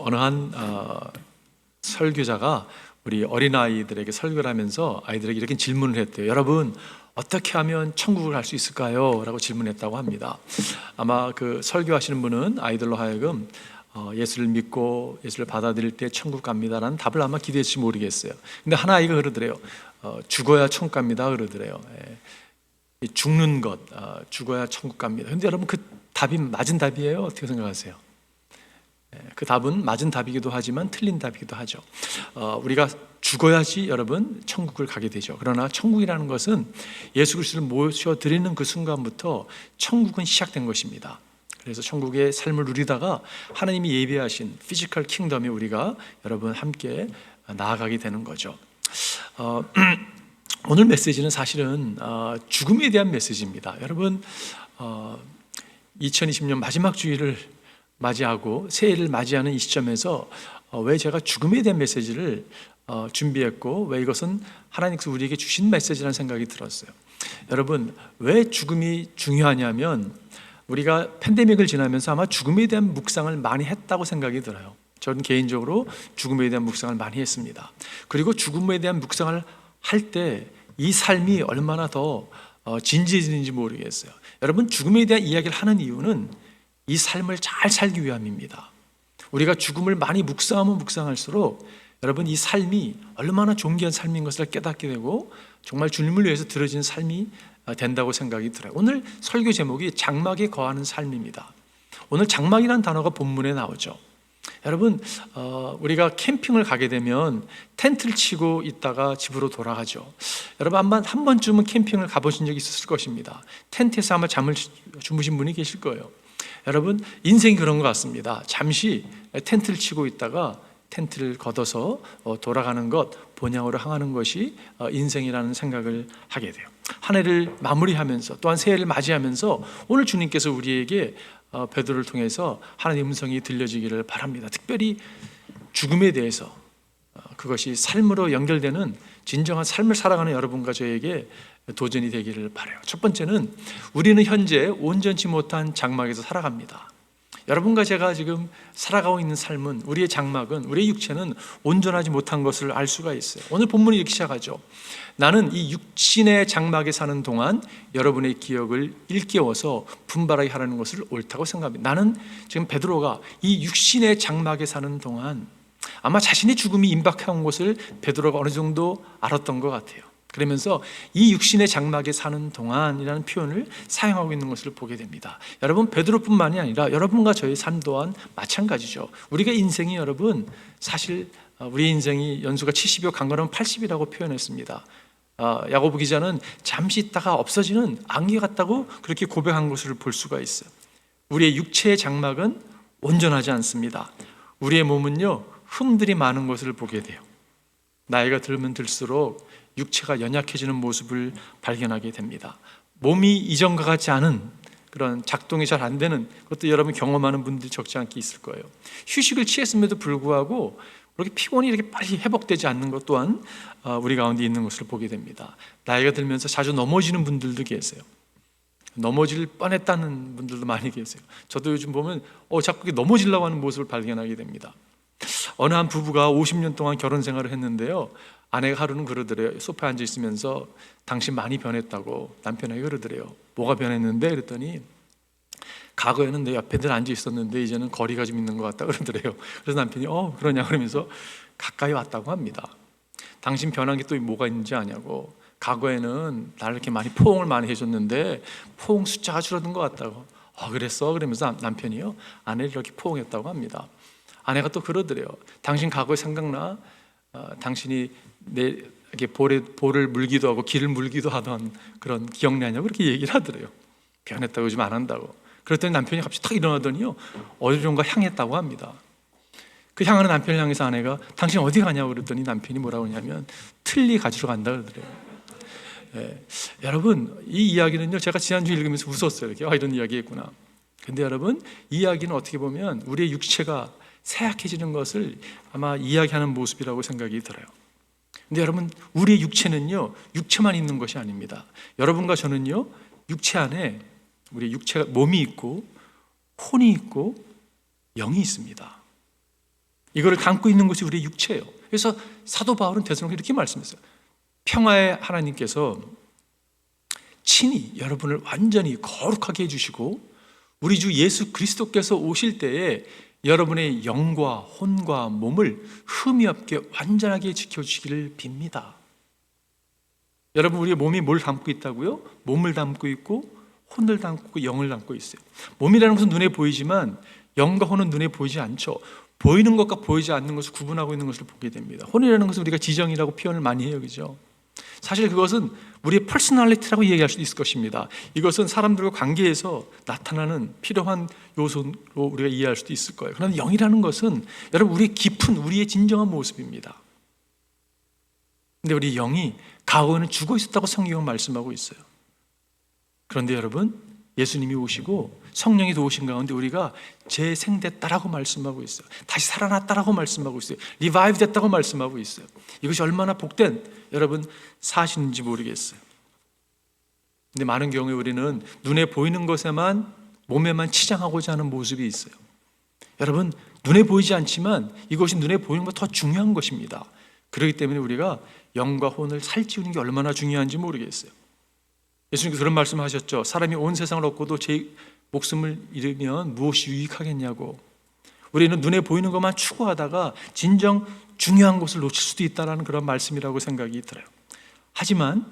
어느 한 설교자가 우리 어린아이들에게 설교를 하면서 아이들에게 이렇게 질문을 했대요. 여러분, 어떻게 하면 천국을 갈 수 있을까요? 라고 질문했다고 합니다. 아마 그 설교하시는 분은 아이들로 하여금 예수를 믿고 예수를 받아들일 때 천국 갑니다라는 답을 아마 기대했을지 모르겠어요. 근데 한 아이가 그러더래요. 죽어야 천국 갑니다 그러더래요. 죽는 것, 죽어야 천국 갑니다. 근데 여러분, 그 답이 맞은 답이에요? 어떻게 생각하세요? 그 답은 맞은 답이기도 하지만 틀린 답이기도 하죠. 우리가 죽어야지 여러분 천국을 가게 되죠. 그러나 천국이라는 것은 예수 그리스도를 모셔드리는 그 순간부터 천국은 시작된 것입니다. 그래서 천국의 삶을 누리다가 하나님이 예비하신 피지컬 킹덤에 우리가 여러분 함께 나아가게 되는 거죠. 오늘 메시지는 사실은 죽음에 대한 메시지입니다. 여러분, 2020년 마지막 주일을 맞이하고 새해를 맞이하는 이 시점에서 왜 제가 죽음에 대한 메시지를 준비했고 왜 이것은 하나님께서 우리에게 주신 메시지라는 생각이 들었어요. 여러분, 왜 죽음이 중요하냐면 우리가 팬데믹을 지나면서 아마 죽음에 대한 묵상을 많이 했다고 생각이 들어요. 저는 개인적으로 죽음에 대한 묵상을 많이 했습니다. 그리고 죽음에 대한 묵상을 할 때 이 삶이 얼마나 더 진지해지는지 모르겠어요. 여러분, 죽음에 대한 이야기를 하는 이유는 이 삶을 잘 살기 위함입니다. 우리가 죽음을 많이 묵상하면 묵상할수록 여러분, 이 삶이 얼마나 존귀한 삶인 것을 깨닫게 되고 정말 주님을 위해서 드려진 삶이 된다고 생각이 들어요. 오늘 설교 제목이 장막에 거하는 삶입니다. 오늘 장막이라는 단어가 본문에 나오죠. 여러분, 우리가 캠핑을 가게 되면 텐트를 치고 있다가 집으로 돌아가죠. 여러분, 한 번쯤은 캠핑을 가보신 적이 있었을 것입니다. 텐트에서 아마 잠을 주무신 분이 계실 거예요. 여러분, 인생이 그런 것 같습니다. 잠시 텐트를 치고 있다가 텐트를 걷어서 돌아가는 것, 본향으로 향하는 것이 인생이라는 생각을 하게 돼요. 한 해를 마무리하면서 또한 새해를 맞이하면서 오늘 주님께서 우리에게 베드로를 통해서 하나님의 음성이 들려지기를 바랍니다. 특별히 죽음에 대해서 그것이 삶으로 연결되는 진정한 삶을 살아가는 여러분과 저에게 도전이 되기를 바라요. 첫 번째는 우리는 현재 온전치 못한 장막에서 살아갑니다. 여러분과 제가 지금 살아가고 있는 삶은, 우리의 장막은, 우리의 육체는 온전하지 못한 것을 알 수가 있어요. 오늘 본문이 이렇게 시작하죠. 나는 이 육신의 장막에 사는 동안 여러분의 기억을 일깨워서 분발하게 하라는 것을 옳다고 생각합니다. 나는 지금 베드로가 이 육신의 장막에 사는 동안 아마 자신의 죽음이 임박한 것을 베드로가 어느 정도 알았던 것 같아요. 그러면서 이 육신의 장막에 사는 동안이라는 표현을 사용하고 있는 것을 보게 됩니다. 여러분, 베드로뿐만이 아니라 여러분과 저의 삶 또한 마찬가지죠. 우리가 인생이, 여러분, 사실 우리 인생이 연수가 70이요 강건하면 80이라고 표현했습니다. 야고보 기자는 잠시 있다가 없어지는 안개 같다고 그렇게 고백한 것을 볼 수가 있어요. 우리의 육체의 장막은 온전하지 않습니다. 우리의 몸은요, 흠들이 많은 것을 보게 돼요. 나이가 들면 들수록 육체가 연약해지는 모습을 발견하게 됩니다. 몸이 이전과 같지 않은 그런 작동이 잘 안 되는 것도 여러분 경험하는 분들이 적지 않게 있을 거예요. 휴식을 취했음에도 불구하고 그렇게 피곤이 이렇게 빨리 회복되지 않는 것 또한 우리 가운데 있는 것을 보게 됩니다. 나이가 들면서 자주 넘어지는 분들도 계세요. 넘어질 뻔했다는 분들도 많이 계세요. 저도 요즘 보면 자꾸 넘어지려고 하는 모습을 발견하게 됩니다. 어느 한 부부가 50년 동안 결혼 생활을 했는데요, 아내가 하루는 그러더래요. 소파에 앉아 있으면서 당신 많이 변했다고 남편에게 그러더래요. 뭐가 변했는데? 그랬더니 과거에는 내 옆에 늘 앉아 있었는데 이제는 거리가 좀 있는 것 같다 그러더래요. 그래서 남편이 그러냐 그러면서 가까이 왔다고 합니다. 당신 변한 게 또 뭐가 있는지 아냐고. 과거에는 나를 이렇게 많이 포옹을 많이 해줬는데 포옹 숫자가 줄어든 것 같다고. 그랬어? 그러면서 남편이요, 아내를 이렇게 포옹했다고 합니다. 아내가 또 그러더래요. 당신 과거에 생각나? 당신이 내게 볼을 물기도 하고 귀를 물기도 하던 그런 기억나냐고 그렇게 얘기를 하더래요. 변했다고, 요즘 안 한다고. 그랬더니 남편이 갑자기 탁 일어나더니요, 어디론가 향했다고 합니다. 그 향하는 남편을 향해서 아내가 당신 어디 가냐고 그랬더니 남편이 뭐라고 하냐면 틀니 가지러 간다 그러더래요. 여러분, 이 이야기는요, 제가 지난주에 읽으면서 웃었어요. 이렇게 이런 이야기 했구나. 근데 여러분, 이 이야기는 어떻게 보면 우리의 육체가 쇠약해지는 것을 아마 이야기하는 모습이라고 생각이 들어요. 근데 여러분, 우리의 육체는요, 육체만 있는 것이 아닙니다. 여러분과 저는요, 육체 안에 우리 육체가, 몸이 있고 혼이 있고 영이 있습니다. 이거를 담고 있는 것이 우리의 육체예요. 그래서 사도 바울은 데살로니가에 이렇게 말씀했어요. 평화의 하나님께서 친히 여러분을 완전히 거룩하게 해주시고 우리 주 예수 그리스도께서 오실 때에 여러분의 영과 혼과 몸을 흠이 없게 완전하게 지켜주시기를 빕니다. 여러분, 우리의 몸이 뭘 담고 있다고요? 몸을 담고 있고 혼을 담고 있고 영을 담고 있어요. 몸이라는 것은 눈에 보이지만 영과 혼은 눈에 보이지 않죠. 보이는 것과 보이지 않는 것을 구분하고 있는 것을 보게 됩니다. 혼이라는 것은 우리가 지정이라고 표현을 많이 해요, 그죠? 사실 그것은 우리의 퍼스널리티라고 얘기할 수도 있을 것입니다. 이것은 사람들과 관계에서 나타나는 필요한 요소로 우리가 이해할 수도 있을 거예요. 그러나 영이라는 것은 여러분 우리의 깊은 우리의 진정한 모습입니다. 근데 우리 영이 과거에는 죽어 있었다고 성경은 말씀하고 있어요. 그런데 여러분, 예수님이 오시고 성령이 도우신 가운데 우리가 재생됐다라고 말씀하고 있어요. 다시 살아났다라고 말씀하고 있어요. 리바이브 됐다고 말씀하고 있어요. 이것이 얼마나 복된 여러분 사실인지 모르겠어요. 근데 많은 경우에 우리는 눈에 보이는 것에만 몸에만 치장하고자 하는 모습이 있어요. 여러분, 눈에 보이지 않지만 이것이 눈에 보이는 것보다 더 중요한 것입니다. 그렇기 때문에 우리가 영과 혼을 살찌우는 게 얼마나 중요한지 모르겠어요. 예수님께서 그런 말씀하셨죠. 사람이 온 세상을 얻고도 제 목숨을 잃으면 무엇이 유익하겠냐고. 우리는 눈에 보이는 것만 추구하다가 진정 중요한 것을 놓칠 수도 있다는 그런 말씀이라고 생각이 들어요. 하지만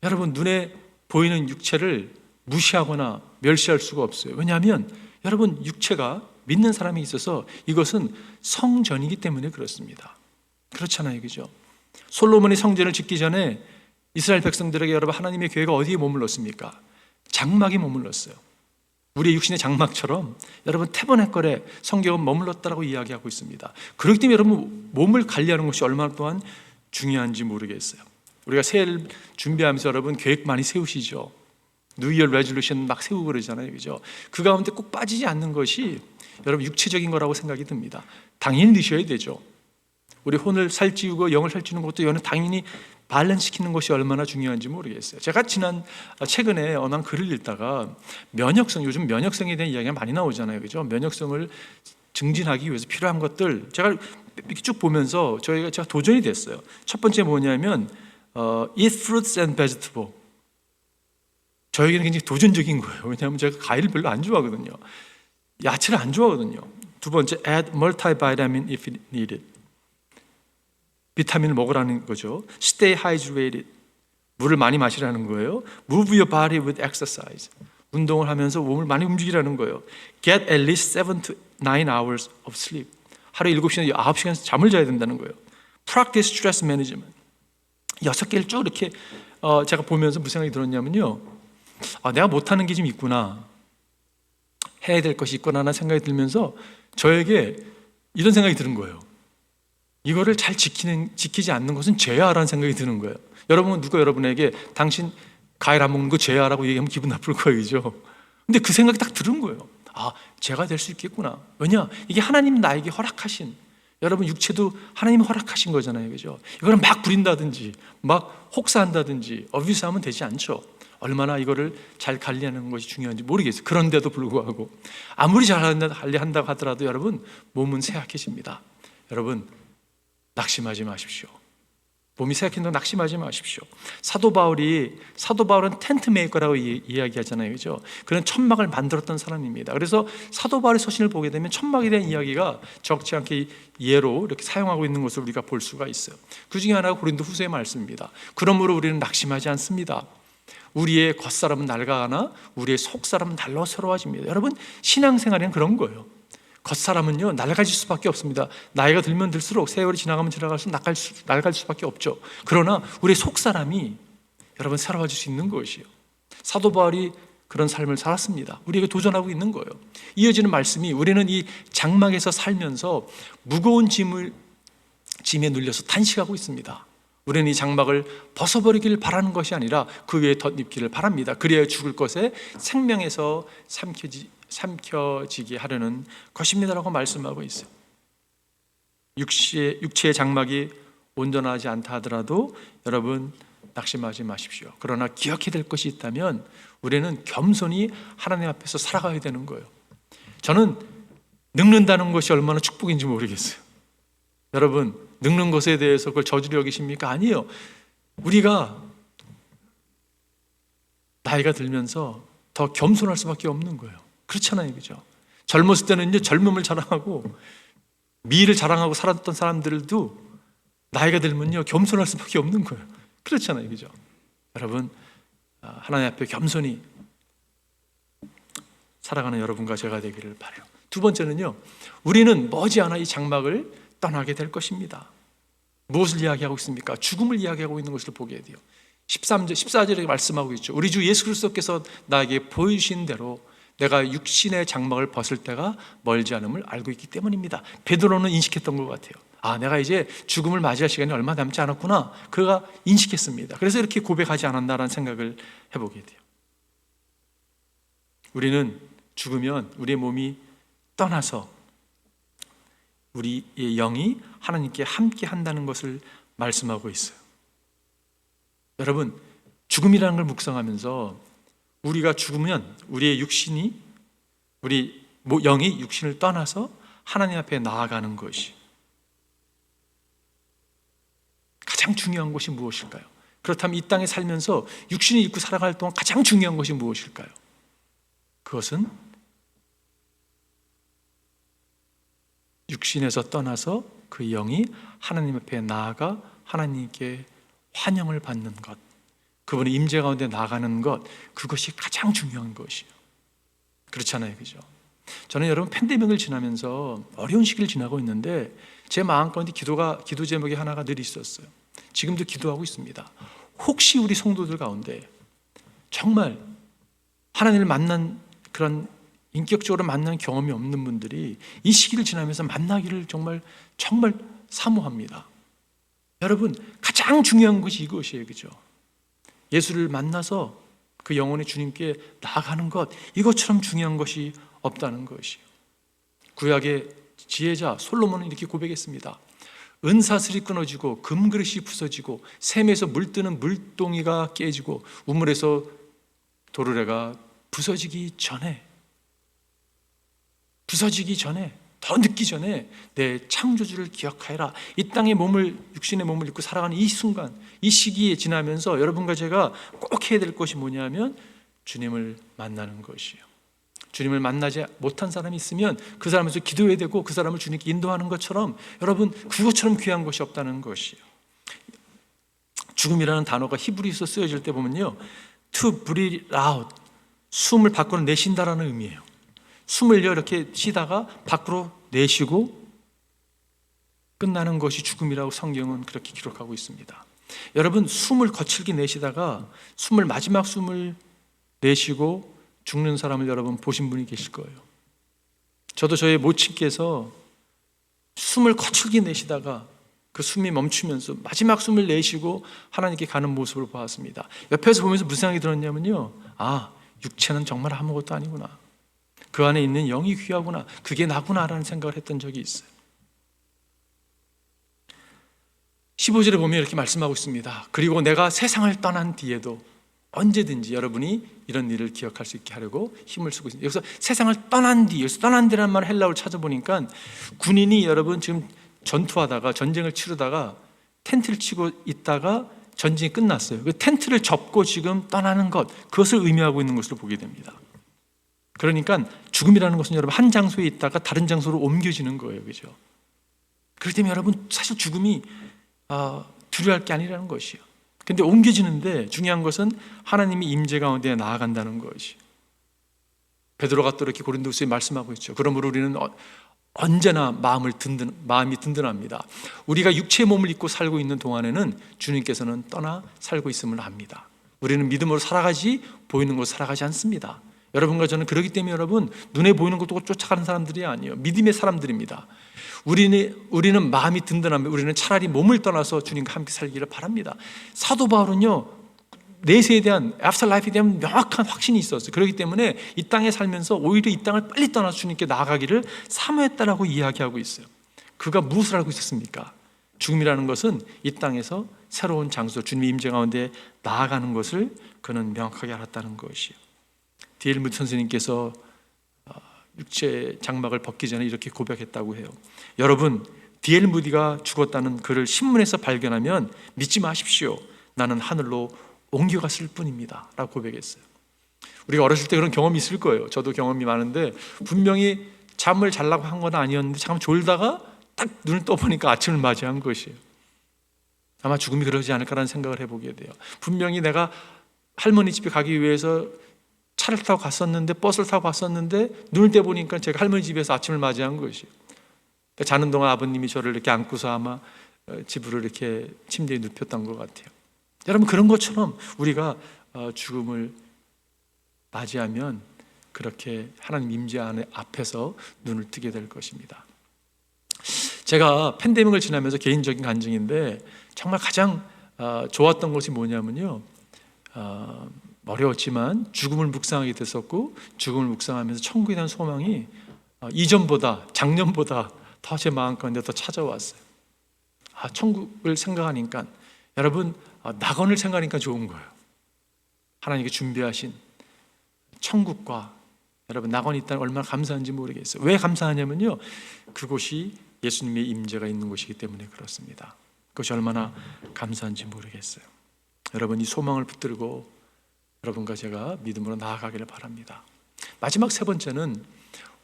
여러분, 눈에 보이는 육체를 무시하거나 멸시할 수가 없어요. 왜냐하면 여러분, 육체가 믿는 사람이 있어서 이것은 성전이기 때문에 그렇습니다. 그렇잖아요, 그죠? 솔로몬이 성전을 짓기 전에 이스라엘 백성들에게 여러분 하나님의 교회가 어디에 머물렀습니까? 장막에 머물렀어요. 우리의 육신의 장막처럼 여러분 태버네컬에 성경은 머물렀다라고 이야기하고 있습니다. 그렇기 때문에 여러분 몸을 관리하는 것이 얼마나 또한 중요한지 모르겠어요. 우리가 새해를 준비하면서 여러분 계획 많이 세우시죠. 뉴이어 레졸루션 막 세우고 그러잖아요, 그죠? 그 가운데 꼭 빠지지 않는 것이 여러분 육체적인 거라고 생각이 듭니다. 당연히 드셔야 되죠. 우리 혼을 살찌우고 영을 살찌우는 것도 이거는 당연히 밸런스시키는 것이 얼마나 중요한지 모르겠어요. 제가 최근에 어느 한 글을 읽다가 면역성, 요즘 면역성에 대한 이야기가 많이 나오잖아요, 그죠? 면역성을 증진하기 위해서 필요한 것들 제가 이렇게 쭉 보면서 제가 도전이 됐어요. 첫 번째 뭐냐면 eat fruits and vegetables. 저에게는 굉장히 도전적인 거예요. 왜냐하면 제가 과일을 별로 안 좋아하거든요. 야채를 안 좋아하거든요. 두 번째, add multivitamin if needed. 비타민을 먹으라는 거죠. Stay hydrated. 물을 많이 마시라는 거예요. Move your body with exercise. 운동을 하면서 몸을 많이 움직이라는 거예요. Get at least 7 to 9 hours of sleep. 하루에 7시간, 9시간 잠을 자야 된다는 거예요. Practice stress management. 6개를 쭉 이렇게 제가 보면서 무슨 생각이 들었냐면요. 내가 못하는 게 좀 있구나. 해야 될 것이 있구나 하는 생각이 들면서 저에게 이런 생각이 드는 거예요. 이거를 잘 지키지 않는 것은 죄야라는 생각이 드는 거예요. 여러분은 누가 여러분에게 당신 과일 안 먹는 거 죄야라고 얘기하면 기분 나쁠 거예요, 그죠? 근데 그 생각이 딱 들은 거예요. 죄가 될 수 있겠구나. 왜냐? 이게 하나님 나에게 허락하신, 여러분 육체도 하나님이 허락하신 거잖아요, 그죠? 이거는 막 부린다든지 막 혹사한다든지 어뷰스하면 되지 않죠. 얼마나 이거를 잘 관리하는 것이 중요한지 모르겠어요. 그런데도 불구하고 아무리 잘 관리한다고 하더라도 여러분 몸은 쇠약해집니다. 여러분 낙심하지 마십시오. 몸이 쇠약해진다고 낙심하지 마십시오. 사도 바울은 텐트 메이커라고 이야기하잖아요, 그죠? 그런 천막을 만들었던 사람입니다. 그래서 사도 바울의 서신을 보게 되면 천막에 대한 이야기가 적지 않게 예로 이렇게 사용하고 있는 것을 우리가 볼 수가 있어요. 그 중에 하나가 고린도후서의 말씀입니다. 그러므로 우리는 낙심하지 않습니다. 우리의 겉사람은 낡아가나 우리의 속사람은 날로 새로워집니다. 여러분 신앙생활에는 그런 거예요. 겉사람은요 낡아질 수밖에 없습니다. 나이가 들면 들수록 세월이 지나가면 지나갈수록 낡아질 수밖에 없죠. 그러나 우리의 속사람이 여러분 새로워질 수 있는 것이에요. 사도 바울이 그런 삶을 살았습니다. 우리에게 도전하고 있는 거예요. 이어지는 말씀이 우리는 이 장막에서 살면서 무거운 짐에 눌려서 탄식하고 있습니다. 우리는 이 장막을 벗어버리기를 바라는 것이 아니라 그 위에 덧입기를 바랍니다. 그래야 죽을 것에 생명에서 삼켜지게 하려는 것입니다라고 말씀하고 있어요. 육체의 장막이 온전하지 않다 하더라도 여러분 낙심하지 마십시오. 그러나 기억해야 될 것이 있다면 우리는 겸손히 하나님 앞에서 살아가야 되는 거예요. 저는 늙는다는 것이 얼마나 축복인지 모르겠어요. 여러분, 늙는 것에 대해서 그걸 저주로 여기십니까? 아니에요. 우리가 나이가 들면서 더 겸손할 수밖에 없는 거예요. 그렇잖아요, 그죠? 젊었을 때는요, 젊음을 자랑하고 미를 자랑하고 살았던 사람들도 나이가 들면요, 겸손할 수밖에 없는 거예요. 그렇잖아요, 그죠? 여러분, 하나님 앞에 겸손히 살아가는 여러분과 제가 되기를 바라요. 두 번째는요, 우리는 머지않아 이 장막을 떠나게 될 것입니다. 무엇을 이야기하고 있습니까? 죽음을 이야기하고 있는 것을 보게 돼요. 13절, 14절에 말씀하고 있죠. 우리 주 예수 그리스도께서 나에게 보여주신 대로 내가 육신의 장막을 벗을 때가 멀지 않음을 알고 있기 때문입니다. 베드로는 인식했던 것 같아요. 내가 이제 죽음을 맞이할 시간이 얼마 남지 않았구나. 그가 인식했습니다. 그래서 이렇게 고백하지 않았나라는 생각을 해보게 돼요. 우리는 죽으면 우리의 몸이 떠나서 우리의 영이 하나님께 함께 한다는 것을 말씀하고 있어요. 여러분, 죽음이라는 걸 묵상하면서 우리가 죽으면 우리의 육신이, 우리 영이 육신을 떠나서 하나님 앞에 나아가는 것이 가장 중요한 것이 무엇일까요? 그렇다면 이 땅에 살면서 육신을 입고 살아갈 동안 가장 중요한 것이 무엇일까요? 그것은 육신에서 떠나서 그 영이 하나님 앞에 나아가 하나님께 환영을 받는 것, 그분의 임재 가운데 나가는 것, 그것이 가장 중요한 것이에요. 그렇잖아요, 그죠? 저는 여러분 팬데믹을 지나면서 어려운 시기를 지나고 있는데 제 마음 가운데 기도 제목이 하나가 늘 있었어요. 지금도 기도하고 있습니다. 혹시 우리 성도들 가운데 정말 하나님을 만난 그런 인격적으로 만나는 경험이 없는 분들이 이 시기를 지나면서 만나기를 정말 사모합니다. 여러분, 가장 중요한 것이 이것이에요, 그죠? 예수를 만나서 그 영혼의 주님께 나아가는 것, 이것처럼 중요한 것이 없다는 것이에요. 구약의 지혜자 솔로몬은 이렇게 고백했습니다. 은사슬이 끊어지고 금그릇이 부서지고 샘에서 물뜨는 물동이가 깨지고 우물에서 도르래가 부서지기 전에, 더 늦기 전에 내 창조주를 기억하여라. 이 땅의 육신의 몸을 입고 살아가는 이 순간, 이 시기에 지나면서 여러분과 제가 꼭 해야 될 것이 뭐냐면 주님을 만나는 것이에요. 주님을 만나지 못한 사람이 있으면 그 사람에서 기도해야 되고 그 사람을 주님께 인도하는 것처럼, 여러분, 그것처럼 귀한 것이 없다는 것이에요. 죽음이라는 단어가 히브리서 쓰여질 때 보면요, to breathe out, 숨을 밖으로 내쉰다라는 의미예요. 숨을 이렇게 쉬다가 밖으로 내쉬고 끝나는 것이 죽음이라고 성경은 그렇게 기록하고 있습니다. 여러분, 숨을 거칠게 내쉬다가 마지막 숨을 내쉬고 죽는 사람을 여러분 보신 분이 계실 거예요. 저도 저의 모친께서 숨을 거칠게 내쉬다가 그 숨이 멈추면서 마지막 숨을 내쉬고 하나님께 가는 모습을 보았습니다. 옆에서 보면서 무슨 생각이 들었냐면요, 육체는 정말 아무것도 아니구나, 그 안에 있는 영이 귀하구나, 그게 나구나라는 생각을 했던 적이 있어요. 15절에 보면 이렇게 말씀하고 있습니다. 그리고 내가 세상을 떠난 뒤에도 언제든지 여러분이 이런 일을 기억할 수 있게 하려고 힘을 쓰고 있습니다. 여기서 세상을 떠난 뒤, 여기서 떠난 뒤라는 말을 헬라어를 찾아보니까 군인이 여러분 지금 전투하다가 전쟁을 치르다가 텐트를 치고 있다가 전쟁이 끝났어요. 그 텐트를 접고 지금 떠나는 것, 그것을 의미하고 있는 것으로 보게 됩니다. 그러니까 죽음이라는 것은 여러분 한 장소에 있다가 다른 장소로 옮겨지는 거예요, 그죠? 그렇기 때문에 여러분 사실 죽음이 두려워할 게 아니라는 것이에요. 근데 옮겨지는데 중요한 것은 하나님이 임재 가운데 나아간다는 것이. 베드로가 또 이렇게 고린도후서에 말씀하고 있죠. 그러므로 우리는 언제나 마음이 든든합니다. 우리가 육체의 몸을 입고 살고 있는 동안에는 주님께서는 떠나 살고 있음을 압니다. 우리는 믿음으로 살아가지 보이는 곳 살아가지 않습니다. 여러분과 저는 그렇기 때문에 여러분 눈에 보이는 것도 쫓아가는 사람들이 아니에요. 믿음의 사람들입니다. 우리는 마음이 든든합니다. 우리는 차라리 몸을 떠나서 주님과 함께 살기를 바랍니다. 사도 바울은요, 내세에 대한, 애프터라이프에 대한 명확한 확신이 있었어요. 그렇기 때문에 이 땅에 살면서 오히려 이 땅을 빨리 떠나서 주님께 나아가기를 사모했다라고 이야기하고 있어요. 그가 무엇을 알고 있었습니까? 죽음이라는 것은 이 땅에서 새로운 장소, 주님의 임재 가운데 나아가는 것을 그는 명확하게 알았다는 것이에요. D.L. 무디 선생님께서 육체 장막을 벗기 전에 이렇게 고백했다고 해요. 여러분, D.L. 무디가 죽었다는 글을 신문에서 발견하면 믿지 마십시오. 나는 하늘로 옮겨갔을 뿐입니다. 라고 고백했어요. 우리가 어렸을 때 그런 경험이 있을 거예요. 저도 경험이 많은데 분명히 잠을 자려고 한 건 아니었는데 잠깐 졸다가 딱 눈을 떠보니까 아침을 맞이한 것이에요. 아마 죽음이 그러지 않을까라는 생각을 해보게 돼요. 분명히 내가 할머니 집에 가기 위해서 차를 타고 갔었는데, 버스를 타고 갔었는데 눈을 떼보니까 제가 할머니 집에서 아침을 맞이한 것이에요. 자는 동안 아버님이 저를 이렇게 안고서 아마 집으로 이렇게 침대에 눕혔던 것 같아요. 여러분, 그런 것처럼 우리가 죽음을 맞이하면 그렇게 하나님 임재 안에 앞에서 눈을 뜨게 될 것입니다. 제가 팬데믹을 지나면서 개인적인 간증인데 정말 가장 좋았던 것이 뭐냐면요, 어려웠지만 죽음을 묵상하게 됐었고, 죽음을 묵상하면서 천국에 대한 소망이 이전보다, 작년보다 더 제 마음 가운데 더 찾아왔어요. 천국을 생각하니까, 여러분, 낙원을 생각하니까 좋은 거예요. 하나님께 준비하신 천국과 여러분 낙원이 있다는 얼마나 감사한지 모르겠어요. 왜 감사하냐면요, 그곳이 예수님의 임재가 있는 곳이기 때문에 그렇습니다. 그것이 얼마나 감사한지 모르겠어요. 여러분, 이 소망을 붙들고 여러분과 제가 믿음으로 나아가기를 바랍니다. 마지막 세 번째는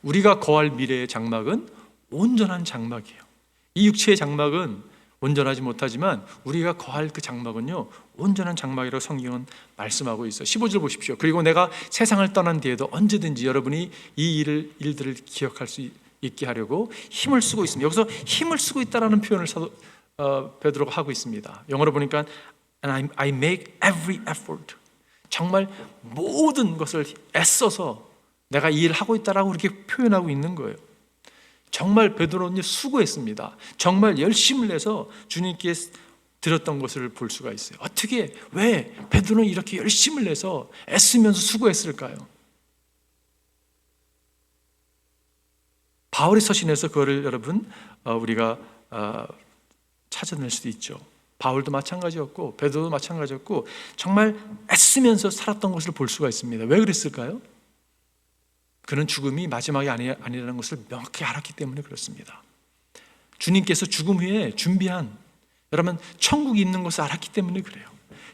우리가 거할 미래의 장막은 온전한 장막이에요. 이 육체의 장막은 온전하지 못하지만 우리가 거할 그 장막은요, 온전한 장막이라고 성경은 말씀하고 있어요. 15절 보십시오. 그리고 내가 세상을 떠난 뒤에도 언제든지 여러분이 이 일들을 기억할 수 있게 하려고 힘을 쓰고 있습니다. 여기서 힘을 쓰고 있다라는 표현을 베드로가 하고 있습니다. 영어로 보니까 And I make every effort. 정말 모든 것을 애써서 내가 이 일을 하고 있다라고 이렇게 표현하고 있는 거예요. 정말 베드로는 수고했습니다. 정말 열심을 내서 주님께 드렸던 것을 볼 수가 있어요. 어떻게, 왜 베드로는 이렇게 열심을 내서 애쓰면서 수고했을까요? 바울의 서신에서 그거를 여러분 우리가 찾아낼 수도 있죠. 바울도 마찬가지였고 베드로도 마찬가지였고 정말 애쓰면서 살았던 것을 볼 수가 있습니다. 왜 그랬을까요? 그는 죽음이 마지막이 아니라는 것을 명확히 알았기 때문에 그렇습니다. 주님께서 죽음 후에 준비한, 여러분, 천국이 있는 것을 알았기 때문에 그래요.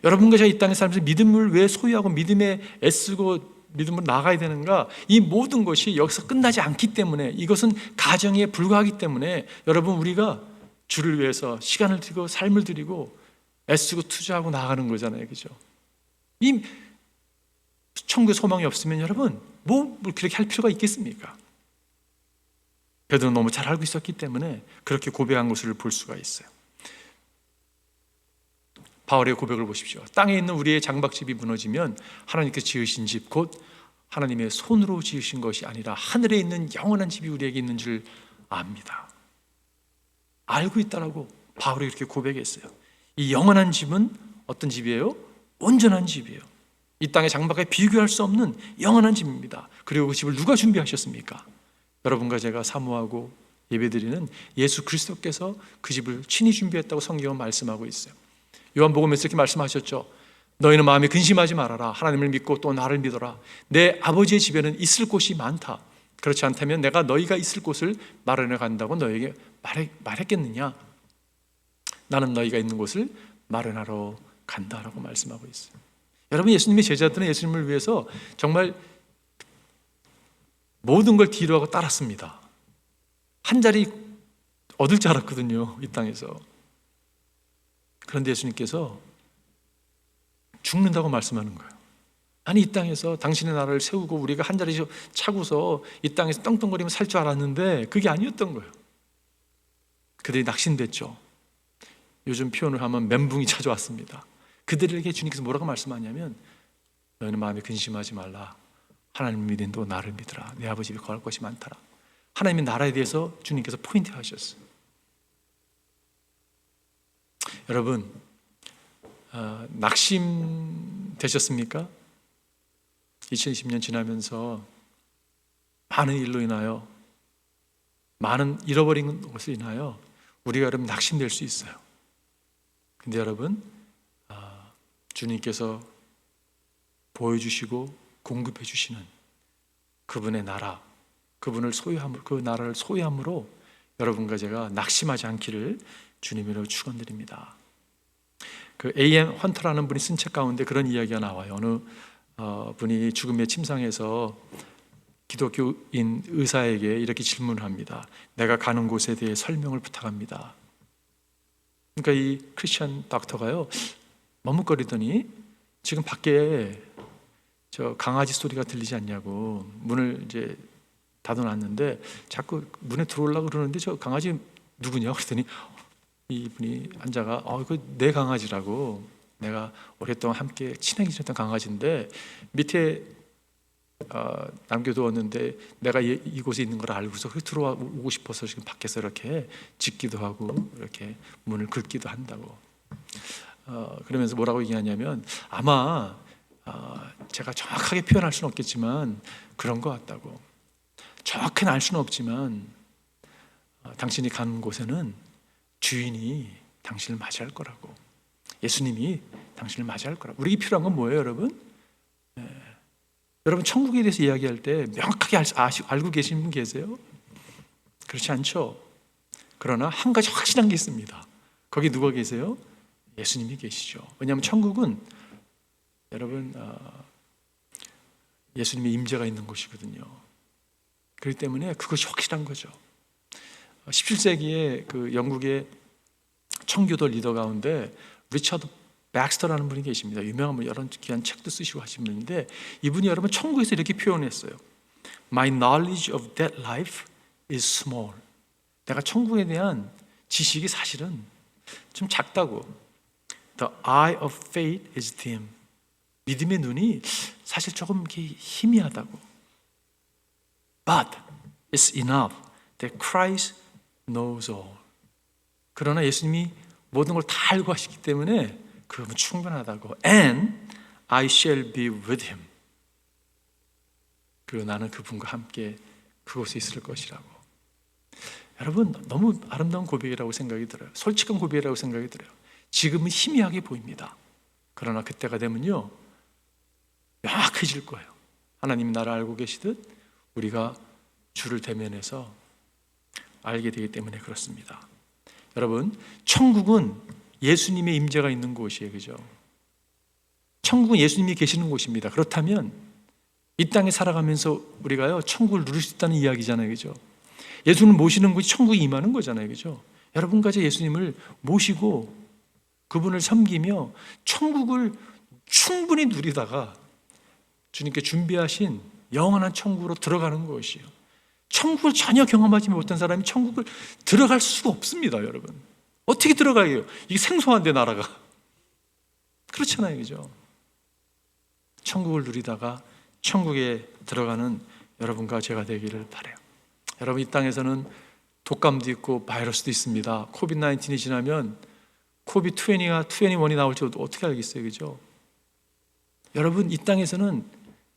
여러분과 제가 이 땅에 살면서 믿음을 왜 소유하고 믿음에 애쓰고 믿음으로 나가야 되는가? 이 모든 것이 여기서 끝나지 않기 때문에, 이것은 가정에 불과하기 때문에 여러분, 우리가 주를 위해서 시간을 들이고 삶을 들이고 애쓰고 투자하고 나가는 거잖아요. 그죠? 이 천국의 소망이 없으면 여러분 뭐 그렇게 할 필요가 있겠습니까? 베드로는 너무 잘 알고 있었기 때문에 그렇게 고백한 것을 볼 수가 있어요. 바울의 고백을 보십시오. 땅에 있는 우리의 장박집이 무너지면 하나님께서 지으신 집, 곧 하나님의 손으로 지으신 것이 아니라 하늘에 있는 영원한 집이 우리에게 있는 줄 압니다. 알고 있다라고 바울이 이렇게 고백했어요. 이 영원한 집은 어떤 집이에요? 온전한 집이에요. 이 땅의 장막에 비교할 수 없는 영원한 집입니다. 그리고 그 집을 누가 준비하셨습니까? 여러분과 제가 사모하고 예배드리는 예수 그리스도께서 그 집을 친히 준비했다고 성경은 말씀하고 있어요. 요한복음에서 이렇게 말씀하셨죠. 너희는 마음에 근심하지 말아라. 하나님을 믿고 또 나를 믿어라. 내 아버지의 집에는 있을 곳이 많다. 그렇지 않다면 내가 너희가 있을 곳을 마련해 간다고 너희에게 말했겠느냐? 나는 너희가 있는 곳을 마련하러 간다라고 말씀하고 있어요. 여러분, 예수님의 제자들은 예수님을 위해서 정말 모든 걸 뒤로하고 따랐습니다. 한 자리 얻을 줄 알았거든요, 이 땅에서. 그런데 예수님께서 죽는다고 말씀하는 거예요. 아니, 이 땅에서 당신의 나라를 세우고 우리가 한 자리 차고서 이 땅에서 떵떵거리면 살 줄 알았는데 그게 아니었던 거예요. 그들이 낙심됐죠. 요즘 표현을 하면 멘붕이 찾아왔습니다. 그들에게 주님께서 뭐라고 말씀하냐면 너희는 마음에 근심하지 말라. 하나님 믿음도 나를 믿으라. 내 아버지 집에 거할 것이 많더라. 하나님의 나라에 대해서 주님께서 포인트 하셨어요. 여러분, 낙심 되셨습니까? 2020년 지나면서 많은 일로 인하여, 많은 잃어버린 것을 인하여 우리가 여러분 낙심될 수 있어요. 근데 여러분, 주님께서 보여주시고 공급해 주시는 그분의 나라, 그분을 소유함으로, 그 나라를 소유함으로 여러분과 제가 낙심하지 않기를 주님으로 축원드립니다. 그 A.M. 헌터라는 분이 쓴 책 가운데 그런 이야기가 나와요. 어느 분이 죽음의 침상에서 기독교인 의사에게 이렇게 질문을 합니다. 내가 가는 곳에 대해 설명을 부탁합니다. 그러니까 이 크리스천 닥터가요, 머뭇거리더니 지금 밖에 저 강아지 소리가 들리지 않냐고 문을 이제 닫아놨는데 자꾸 문에 들어오려고 그러는데 저 강아지 누구냐? 그랬더니 이분이 앉아가 이거 내 강아지라고, 내가 오랫동안 함께 친하게 지냈던 강아지인데 밑에 남겨두었는데 내가 이곳에 있는 걸 알고서 들어오고 싶어서 지금 밖에서 이렇게 짖기도 하고 이렇게 문을 긁기도 한다고. 그러면서 뭐라고 얘기하냐면 아마 제가 정확하게 표현할 수는 없겠지만 그런 것 같다고. 정확히 알 수는 없지만 당신이 가는 곳에는 주인이 당신을 맞이할 거라고, 예수님이 당신을 맞이할 거라고. 우리에게 필요한 건 뭐예요, 여러분? 여러분 천국에 대해서 이야기할 때 명확하게 알고 계신 분 계세요? 그렇지 않죠? 그러나 한 가지 확실한 게 있습니다. 거기 누가 계세요? 예수님이 계시죠. 왜냐하면 천국은 여러분 예수님의 임재가 있는 곳이거든요. 그렇기 때문에 그것이 확실한 거죠. 17세기에 그 영국의 청교도 리더 가운데 리처드 백스터라는 분이 계십니다. 유명한 분, 여러 귀한 책도 쓰시고 하신 분인데 이분이 여러분 천국에서 이렇게 표현했어요. My knowledge of that life is small. 내가 천국에 대한 지식이 사실은 좀 작다고. The eye of faith is dim. 믿음의 눈이 사실 조금 이렇게 희미하다고. But it's enough that Christ knows all. 그러나 예수님이 모든 걸 다 알고 하시기 때문에 그러면 충분하다고. And I shall be with him. 그리고 나는 그분과 함께 그곳에 있을 것이라고. 여러분 너무 아름다운 고백이라고 생각이 들어요. 솔직한 고백이라고 생각이 들어요. 지금은 희미하게 보입니다. 그러나 그때가 되면요 명확해질 거예요. 하나님이 나를 알고 계시듯 우리가 주를 대면해서 알게 되기 때문에 그렇습니다. 여러분 천국은 예수님의 임재가 있는 곳이에요. 그죠? 천국은 예수님이 계시는 곳입니다. 그렇다면 이 땅에 살아가면서 우리가요 천국을 누릴 수 있다는 이야기잖아요. 그죠? 예수님을 모시는 곳이 천국이 임하는 거잖아요. 그죠? 여러분과 제 예수님을 모시고 그분을 섬기며 천국을 충분히 누리다가 주님께 준비하신 영원한 천국으로 들어가는 것이에요. 천국을 전혀 경험하지 못한 사람이 천국을 들어갈 수가 없습니다. 여러분 어떻게 들어가요? 이게 생소한데 나라가 그렇잖아요. 그죠? 천국을 누리다가 천국에 들어가는 여러분과 제가 되기를 바라요. 여러분 이 땅에서는 독감도 있고 바이러스도 있습니다. 코비드-19이 지나면 코비드-20가 21이 나올지 어떻게 알겠어요? 그죠? 여러분 이 땅에서는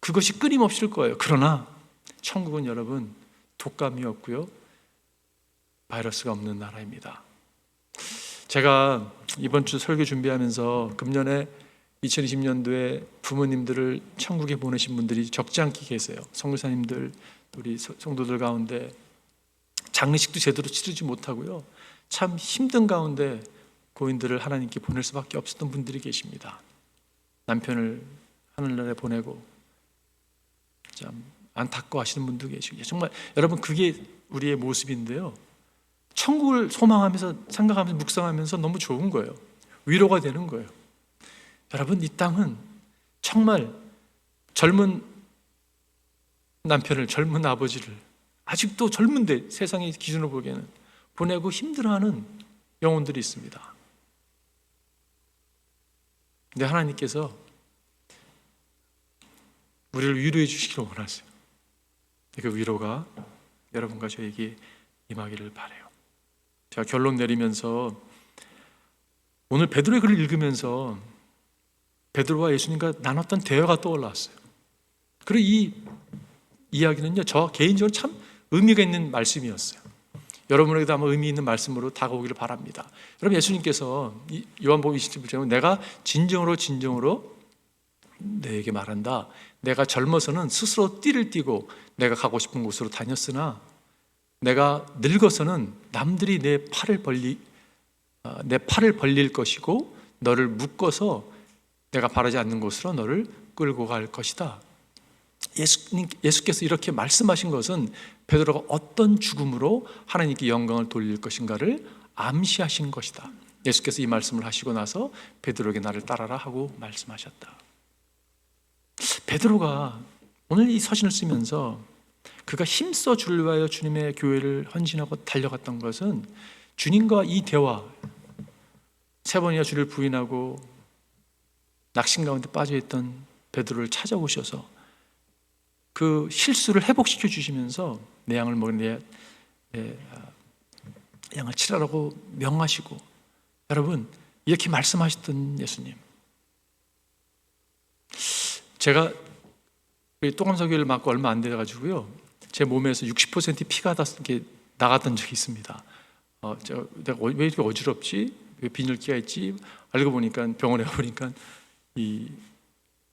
그것이 끊임없을 거예요. 그러나 천국은 여러분 독감이 없고요 바이러스가 없는 나라입니다. 제가 이번 주 설교 준비하면서 금년에 2020년도에 부모님들을 천국에 보내신 분들이 적지 않게 계세요. 선교사님들, 우리 성도들 가운데 장례식도 제대로 치르지 못하고요 참 힘든 가운데 고인들을 하나님께 보낼 수밖에 없었던 분들이 계십니다. 남편을 하늘나라에 보내고 참 안타까워하시는 분도 계시고 정말 여러분 그게 우리의 모습인데요 천국을 소망하면서 생각하면서 묵상하면서 너무 좋은 거예요. 위로가 되는 거예요. 여러분 이 땅은 정말 젊은 남편을, 젊은 아버지를 아직도 젊은데 세상의 기준으로 보기에는 보내고 힘들어하는 영혼들이 있습니다. 근데 하나님께서 우리를 위로해 주시기를 원하세요. 그 위로가 여러분과 저에게 임하기를 바라요. 제가 결론 내리면서 오늘 베드로의 글을 읽으면서 베드로와 예수님과 나눴던 대화가 떠올랐어요. 그리고 이 이야기는요 저 개인적으로 참 의미가 있는 말씀이었어요. 여러분에게도 아마 의미 있는 말씀으로 다가오기를 바랍니다. 여러분 예수님께서 요한복음 27장 내가 진정으로 너에게 말한다. 내가 젊어서는 스스로 띠를 띠고 내가 가고 싶은 곳으로 다녔으나 내가 늙어서는 남들이 내 팔을 벌릴 것이고 너를 묶어서 내가 바라지 않는 곳으로 너를 끌고 갈 것이다. 예수께서 이렇게 말씀하신 것은 베드로가 어떤 죽음으로 하나님께 영광을 돌릴 것인가를 암시하신 것이다. 예수께서 이 말씀을 하시고 나서 베드로에게 나를 따라라 하고 말씀하셨다. 베드로가 오늘 이 서신을 쓰면서 그가 힘써 주를 위하여 주님의 교회를 헌신하고 달려갔던 것은 주님과 이 대화, 3번이나 주를 부인하고 낙심 가운데 빠져있던 베드로를 찾아오셔서 그 실수를 회복시켜 주시면서 내 양을 먹인 내 양을 치라라고 명하시고, 여러분 이렇게 말씀하셨던 예수님, 제가 또감서교회를 맡고 얼마 안 돼가지고요, 제 몸에서 60% 피가 이렇게 나갔던 적이 있습니다. 내가 왜 이렇게 어지럽지? 왜 빈혈기가 있지? 알고 보니까 병원에 가보니까 이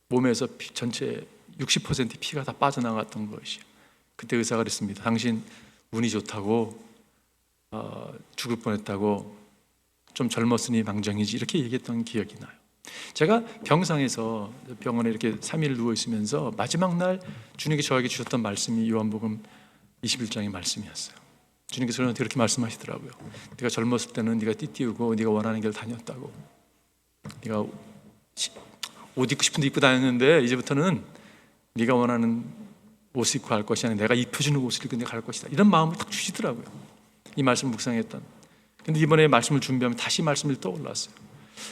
몸에서 전체 60% 피가 다 빠져나갔던 것이요. 그때 의사가 그랬습니다. 당신 운이 좋다고, 죽을 뻔했다고, 좀 젊었으니 망정이지, 이렇게 얘기했던 기억이 나요. 제가 병상에서 병원에 이렇게 3일 누워 있으면서 마지막 날 주님께서 저에게 주셨던 말씀이 요한복음 21장의 말씀이었어요. 주님께서 저한테 그렇게 말씀하시더라고요. 네가 젊었을 때는 네가 띠띠우고 네가 원하는 길을 다녔다고, 네가 옷 입고 싶은데 입고 다녔는데 이제부터는 네가 원하는 옷을 입고 갈 것이 아니라 내가 입혀주는 옷을 입고 내가 갈 것이다. 이런 마음을 딱 주시더라고요. 이 말씀을 묵상했던. 근데 이번에 말씀을 준비하면 다시 말씀이 떠올랐어요.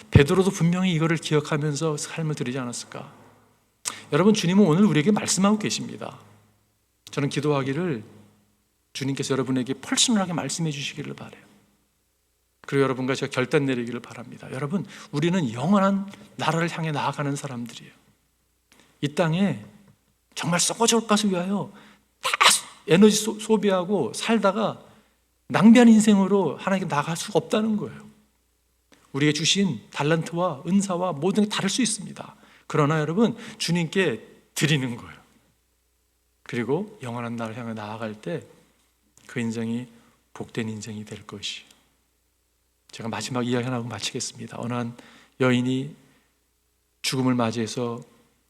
베드로도 분명히 이거를 기억하면서 삶을 드리지 않았을까? 여러분, 주님은 오늘 우리에게 말씀하고 계십니다. 저는 기도하기를 주님께서 여러분에게 퍼스널하게 말씀해 주시기를 바라요. 그리고 여러분과 제가 결단 내리기를 바랍니다. 여러분, 우리는 영원한 나라를 향해 나아가는 사람들이에요. 이 땅에 정말 썩어질 것을 위하여 다 에너지 소비하고 살다가 낭비한 인생으로 하나님께 나아갈 수가 없다는 거예요. 우리에게 주신 달란트와 은사와 모든 게 다를 수 있습니다. 그러나 여러분, 주님께 드리는 거예요. 그리고 영원한 나라를 향해 나아갈 때 그 인생이 복된 인생이 될 것이에요. 제가 마지막 이야기 하나 하고 마치겠습니다. 어느 한 여인이 죽음을 맞이해서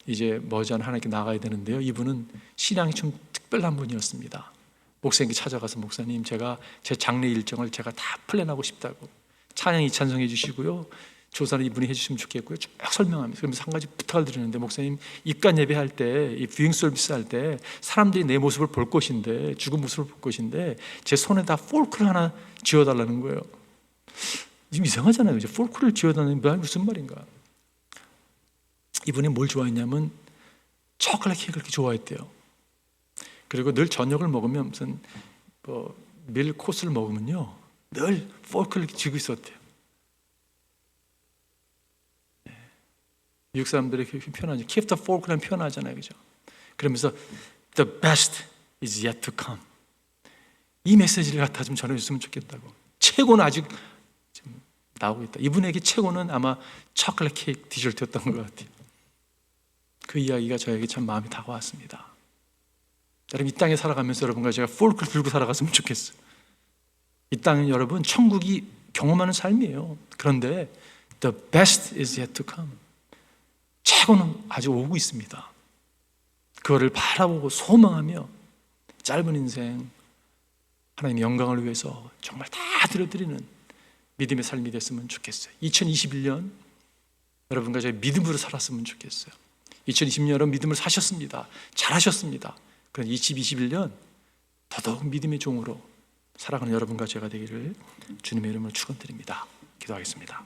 이제 머지않아 하나님께 나가야 되는데요, 이분은 신앙이 좀 특별한 분이었습니다. 목사님께 찾아가서, 목사님, 제가 제 장례 일정을 제가 다 플랜하고 싶다고, 찬양 찬송해 주시고요, 조사는 이분이 해주시면 좋겠고요, 쭉 설명합니다. 그러면서 한 가지 부탁을 드리는데, 목사님, 입간 예배할 때, 이 뷰잉 서비스 할 때 사람들이 내 모습을 볼 것인데, 죽은 모습을 볼 것인데 제 손에다 폴크를 하나 쥐어달라는 거예요. 좀 이상하잖아요. 이제 폴크를 쥐어달라는 게 무슨 말인가? 이분이 뭘 좋아했냐면 초콜릿 케이크를 그렇게 좋아했대요. 그리고 늘 저녁을 먹으면 무슨 밀 코스를 먹으면요, 늘 포크를 쥐고 있었대요. 미국 사람들이 그렇게 표현하죠. Keep the fork라는 표현하잖아요, 그죠? 그러면서 the best is yet to come. 이 메시지를 갖다 좀 전해줬으면 좋겠다고. 최고는 아직 지금 나오고 있다. 이분에게 최고는 아마 초콜릿 케이크 디저트였던 것 같아요. 그 이야기가 저에게 참 마음이 다가왔습니다. 여러분, 이 땅에 살아가면서 여러분과 제가 포크를 들고 살아갔으면 좋겠어요. 이 땅은 여러분 천국이 경험하는 삶이에요. 그런데 the best is yet to come. 최고는 아직 오고 있습니다. 그거를 바라보고 소망하며 짧은 인생 하나님의 영광을 위해서 정말 다 드려드리는 믿음의 삶이 됐으면 좋겠어요. 2021년 여러분과 저희 믿음으로 살았으면 좋겠어요. 2020년 여러분 믿음을 사셨습니다. 잘하셨습니다. 그런 2021년 더더욱 믿음의 종으로 살아가는 여러분과 제가 되기를 주님의 이름으로 축원드립니다. 기도하겠습니다.